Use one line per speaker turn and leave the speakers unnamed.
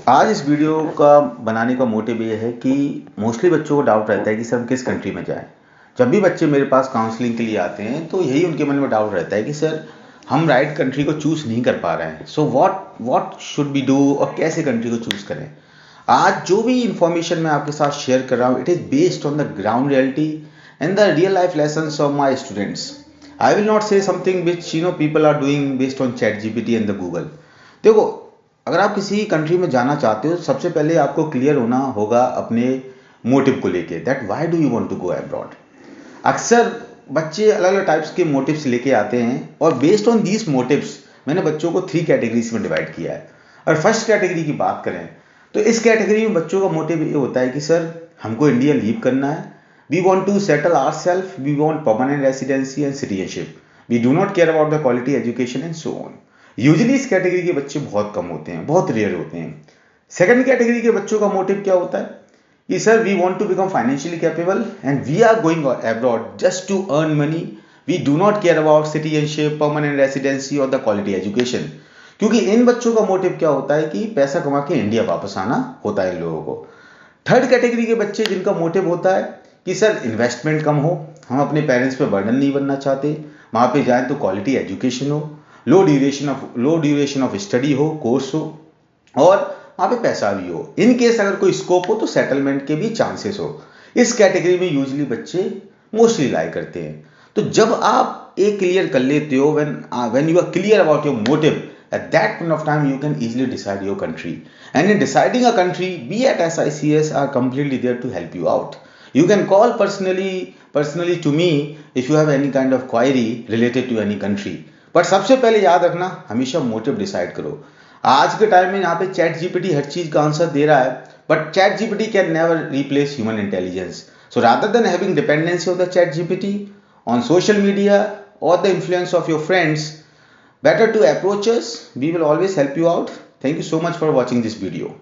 आज इस वीडियो का बनाने का मोटिव ये है कि मोस्टली बच्चों को डाउट रहता है कि सर हम किस कंट्री में जाएं। जब भी बच्चे मेरे पास काउंसलिंग के लिए आते हैं तो यही उनके मन में डाउट रहता है कि सर हम राइट कंट्री को चूज़ नहीं कर पा रहे हैं। So what should be do, और कैसे कंट्री को चूज़ करें। आज जो भी इंफॉर्मेशन मैं आपके साथ शेयर कर रहा हूँ, it is based on the ground reality and the real life lessons of my students. I will not say something which people are doing based on ChatGPT and the Google. देखो, अगर आप किसी country में जाना चाहते हो, सबसे पहले आपको क्लियर होना होगा अपने मोटिव को लेके, that why do you want to go abroad. अक्सर बच्चे अलग अलग टाइप्स के मोटिव्स लेके आते हैं और बेस्ड ऑन दीज मोटिव्स मैंने बच्चों को 3 कैटेगरीज में डिवाइड किया है। और फर्स्ट कैटेगरी की बात करें तो इस कैटेगरी में बच्चों का मोटिव ये होता है कि सर हमको इंडिया लीव करना है, we want to settle our self, we want permanent residency and citizenship, we do not care about the quality education and so on. Usually इस कैटेगरी के बच्चे बहुत कम होते हैं, बहुत रेयर होते हैं। सेकंड कैटेगरी के बच्चों का मोटिव क्या होता है कि sir we want to become financially capable and we are going abroad just to earn money, we do not care about citizenship, permanent residency और द क्वालिटी एजुकेशन। क्योंकि इन बच्चों का मोटिव क्या होता है कि पैसा कमा के इंडिया वापस आना होता है इन लोगों को। थर्ड कैटेगरी के बच्चे जिनका मोटिव होता है कि सर इन्वेस्टमेंट कम हो, हम अपने पेरेंट्स पे बर्डन नहीं बनना चाहते, वहाँ पे जाएं तो क्वालिटी एजुकेशन हो, लो ड्यूरेशन ऑफ स्टडी हो, कोर्स हो, और वहाँ पे पैसा भी हो, इन केस अगर कोई स्कोप हो तो सेटलमेंट के भी चांसेस हो। इस कैटेगरी में यूजली बच्चे मोस्टली लाई करते हैं। तो जब आप एक क्लियर कर लेते हो, when you are clear about your motive, at that point of time you can easily decide your country, and in deciding a country we at SICS are completely there to help you out. You can call personally to me if you have any kind of query related to any country. But सबसे पहले याद रखना, हमेशा motive decide करो। आज के time में यहाँ पे चैट जीपीटी हर चीज का आंसर दे रहा है, but chat GPT can never replace human intelligence. So rather than having dependency of the chat GPT on social media or the influence of your friends, better to approach us. We will always help you out. Thank you so much for watching this video.